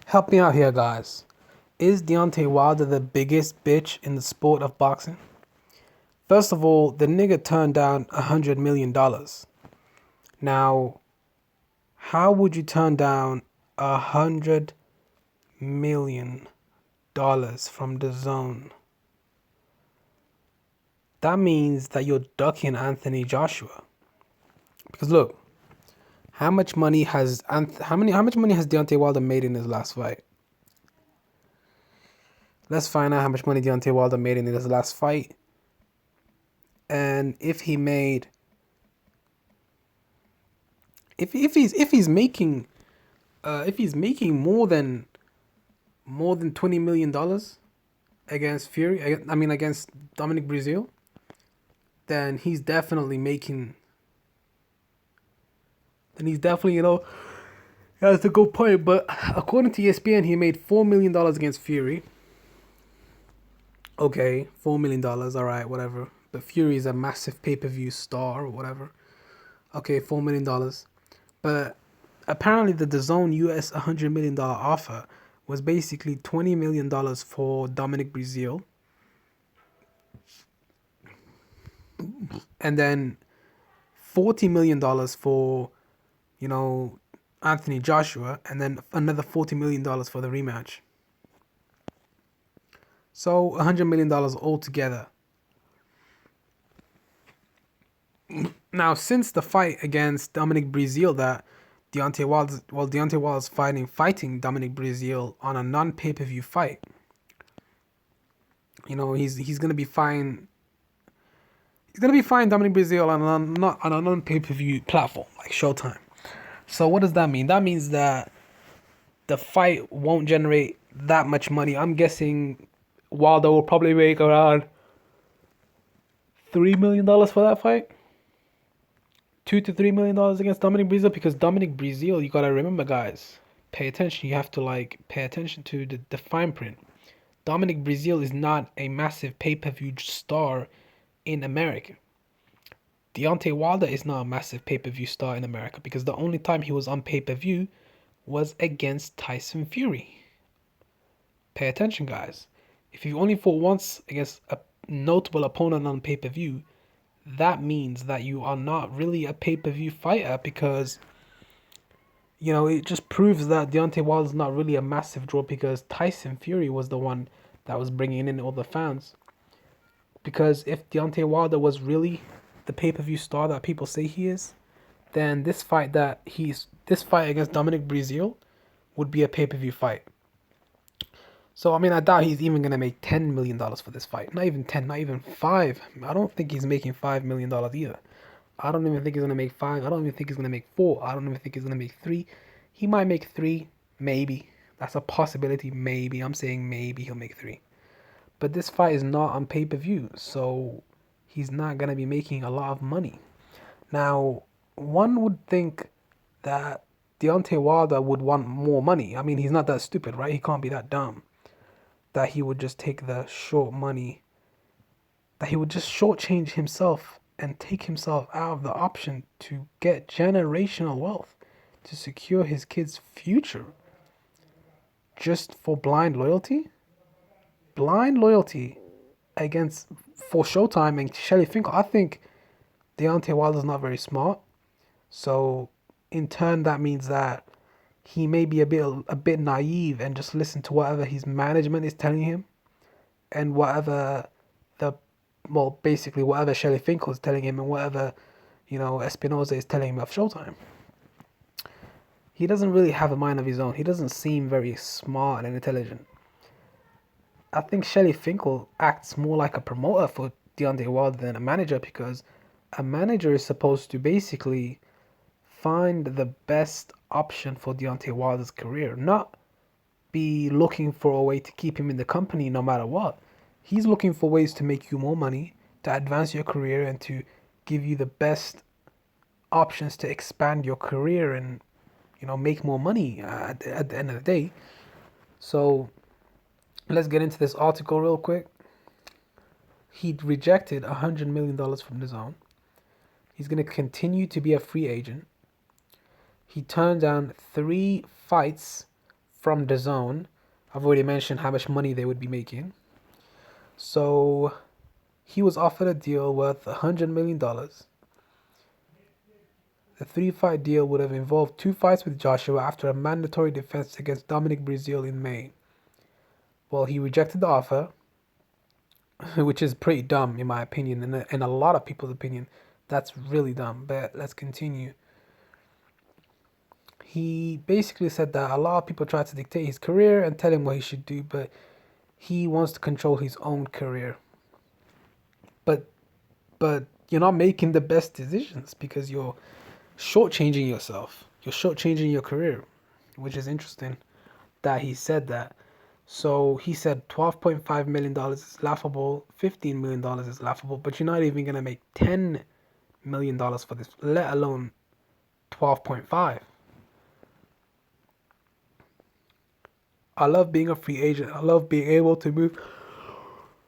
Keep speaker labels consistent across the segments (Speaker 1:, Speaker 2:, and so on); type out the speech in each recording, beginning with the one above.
Speaker 1: Help me out here, guys. Is Deontay Wilder the biggest bitch in the sport of boxing? First of all, the nigga turned down $100 million. Now, how would you turn down $100 million from the zone? That means that you're ducking Anthony Joshua. Because look, how much money has Deontay Wilder made in his last fight? Let's find out how much money Deontay Wilder made in his last fight. And if he made if he's making more than $20 million against Fury, I mean against Dominic Breazeale, then he's definitely making. Then he's definitely that's a good point. But according to ESPN, he made $4 million against Fury. Okay, $4 million. All right, whatever. But Fury is a massive pay-per-view star or whatever. Okay, $4 million. But apparently the DAZN US $100 million offer was basically $20 million for Dominic Breazeale, and then $40 million for, Anthony Joshua, and then another $40 million for the rematch. So $100 million altogether. Now, since the fight against Dominic Breazeale, that Deontay Wilder's fighting Dominic Breazeale on a non-pay-per-view fight. He's gonna be fine. He's gonna be fine Dominic Breazeale on a non-pay-per-view platform like Showtime. So what does that mean? That means that the fight won't generate that much money. I'm guessing Wilder will probably make around $3 million for that fight. $2 to $3 million against Dominic Breazeale, because Dominic Breazeale, you gotta remember, guys, pay attention. You have to pay attention to the fine print. Dominic Breazeale is not a massive pay-per-view star in America. Deontay Wilder is not a massive pay-per-view star in America, because the only time he was on pay-per-view was against Tyson Fury. Pay attention, guys. If you only fought once against a notable opponent on pay-per-view, that means that you are not really a pay-per-view fighter, because it just proves that Deontay Wilder is not really a massive draw, because Tyson Fury was the one that was bringing in all the fans. Because if Deontay Wilder was really the pay-per-view star that people say he is, then this fight against Dominic Breazeale would be a pay-per-view fight. So, I doubt he's even going to make $10 million for this fight. Not even 10, not even 5. I don't think he's making $5 million either. I don't even think he's going to make 5. I don't even think he's going to make 4. I don't even think he's going to make 3. He might make 3, maybe. That's a possibility, maybe. I'm saying maybe he'll make 3. But this fight is not on pay-per-view, so he's not going to be making a lot of money. Now, one would think that Deontay Wilder would want more money. He's not that stupid, right? He can't be that dumb that he would just take the short money, that he would just shortchange himself and take himself out of the option to get generational wealth, to secure his kid's future, just for blind loyalty? Blind loyalty for Showtime and Shelly Finkel. I think Deontay Wilder's not very smart. So in turn, that means that he may be a bit naive and just listen to whatever his management is telling him, and basically whatever Shelly Finkel is telling him, and whatever Espinosa is telling him of Showtime. He doesn't really have a mind of his own. He doesn't seem very smart and intelligent. I think Shelly Finkel acts more like a promoter for Deontay Wilder than a manager, because a manager is supposed to basically find the best option for Deontay Wilder's career, not be looking for a way to keep him in the company no matter what. He's looking for ways to make you more money, to advance your career, and to give you the best options to expand your career and make more money at the end of the day. So let's get into this article real quick. He rejected $100 million from DAZN. He's going to continue to be a free agent. He turned down 3 fights from Dazn. I've already mentioned how much money they would be making. So he was offered a deal worth $100 million. The three-fight deal would have involved two fights with Joshua after a mandatory defense against Dominic Breazeale in May. Well, he rejected the offer, which is pretty dumb in my opinion, and in a lot of people's opinion. That's really dumb, but let's continue. He basically said that a lot of people try to dictate his career and tell him what he should do, but he wants to control his own career. But you're not making the best decisions because you're shortchanging yourself. You're shortchanging your career, which is interesting that he said that. So he said $12.5 million is laughable, $15 million is laughable, but you're not even going to make $10 million for this, let alone 12.5. I love being a free agent. I love being able to move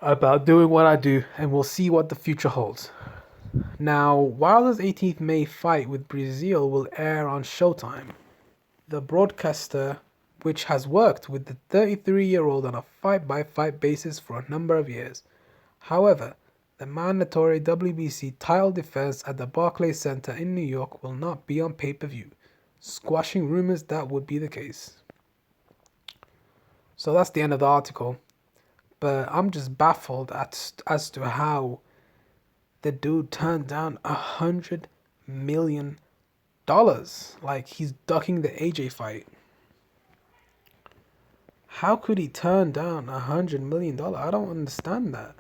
Speaker 1: about doing what I do, and we'll see what the future holds. Now, Wilder's 18th May fight with Breazeale will air on Showtime. The broadcaster, which has worked with the 33-year-old on a fight-by-fight basis for a number of years. However, the mandatory WBC title defense at the Barclays Center in New York will not be on pay-per-view, squashing rumors that would be the case. So that's the end of the article. But I'm just baffled as to how the dude turned down $100 million. Like, he's ducking the AJ fight. How could he turn down $100 million? I don't understand that.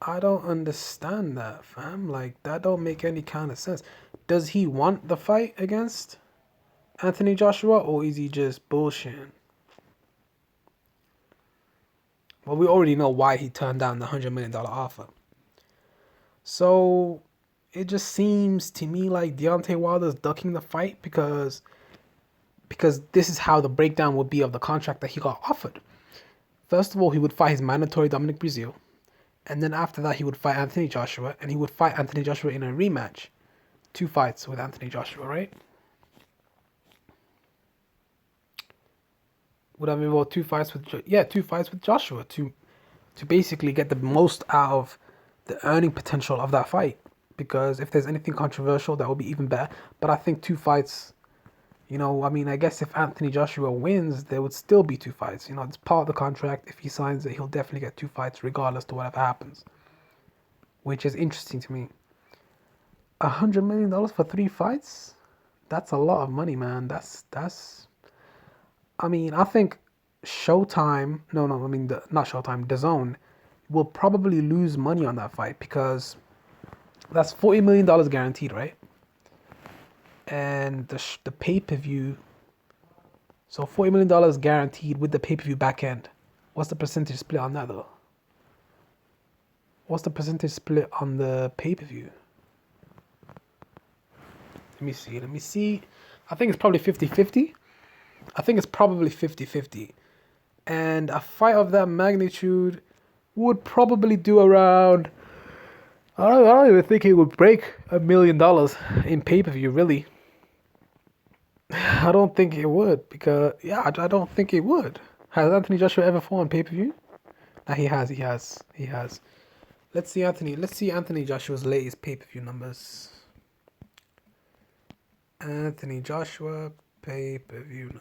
Speaker 1: I don't understand that, fam. Like, that don't make any kind of sense. Does he want the fight against Anthony Joshua, or is he just bullshitting? Well, we already know why he turned down the $100 million offer. So it just seems to me like Deontay Wilder's ducking the fight because this is how the breakdown would be of the contract that he got offered. First of all, he would fight his mandatory Dominic Breazeale, and then after that he would fight Anthony Joshua, and he would fight Anthony Joshua in a rematch. 2 fights with Anthony Joshua, right? Would have involved 2 fights with 2 fights with Joshua to basically get the most out of the earning potential of that fight. Because if there's anything controversial, that would be even better. But I think 2 fights, I guess if Anthony Joshua wins, there would still be 2 fights. It's part of the contract. If he signs it, he'll definitely get 2 fights regardless to whatever happens. Which is interesting to me. $100 million for 3 fights? That's a lot of money, man. I think Showtime, not Showtime, DAZN will probably lose money on that fight because that's $40 million guaranteed, right? And the pay-per-view, so $40 million guaranteed with the pay-per-view back end. What's the percentage split on that, though? What's the percentage split on the pay-per-view? Let me see. I think it's probably 50-50. I think it's probably 50-50. And a fight of that magnitude would probably do around... I don't even think it would break $1 million in pay-per-view, really. I don't think it would, because... I don't think it would. Has Anthony Joshua ever fought on pay-per-view? Nah, he has. Let's see Anthony Joshua's latest pay-per-view numbers. Anthony Joshua pay-per-view numbers.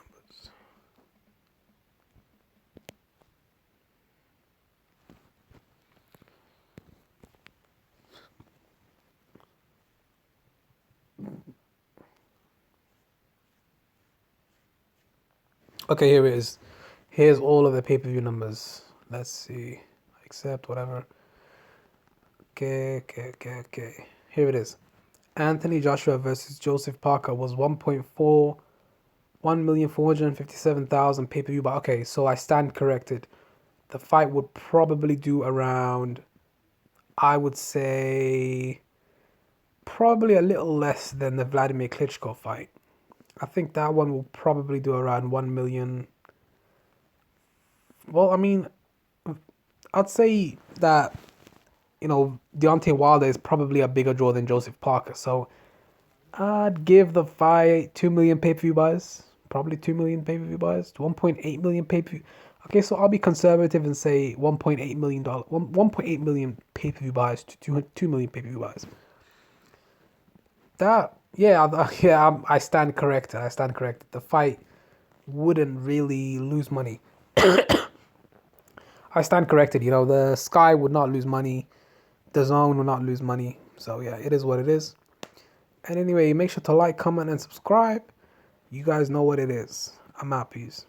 Speaker 1: Okay, here it is. Here's all of the pay-per-view numbers. Let's see. Accept, whatever. Okay. Here it is. Anthony Joshua versus Joseph Parker was 1,457,000 pay-per-view. But okay, so I stand corrected. The fight would probably do around, I would say, probably a little less than the Vladimir Klitschko fight. I think that one will probably do around 1 million. Well, I'd say that, Deontay Wilder is probably a bigger draw than Joseph Parker. So I'd give the fight 2 million pay-per-view buys, probably 2 million pay-per-view buys, 1.8 million pay-per-view. Okay, so I'll be conservative and say 1.8 million dollar, 1.8 million pay-per-view buys to 2 million pay-per-view buys. That yeah, yeah, I stand corrected. I stand corrected. The fight wouldn't really lose money. I stand corrected. The Sky would not lose money. The Zone would not lose money. So yeah, it is what it is. And anyway, make sure to like, comment, and subscribe. You guys know what it is. I'm out. Peace.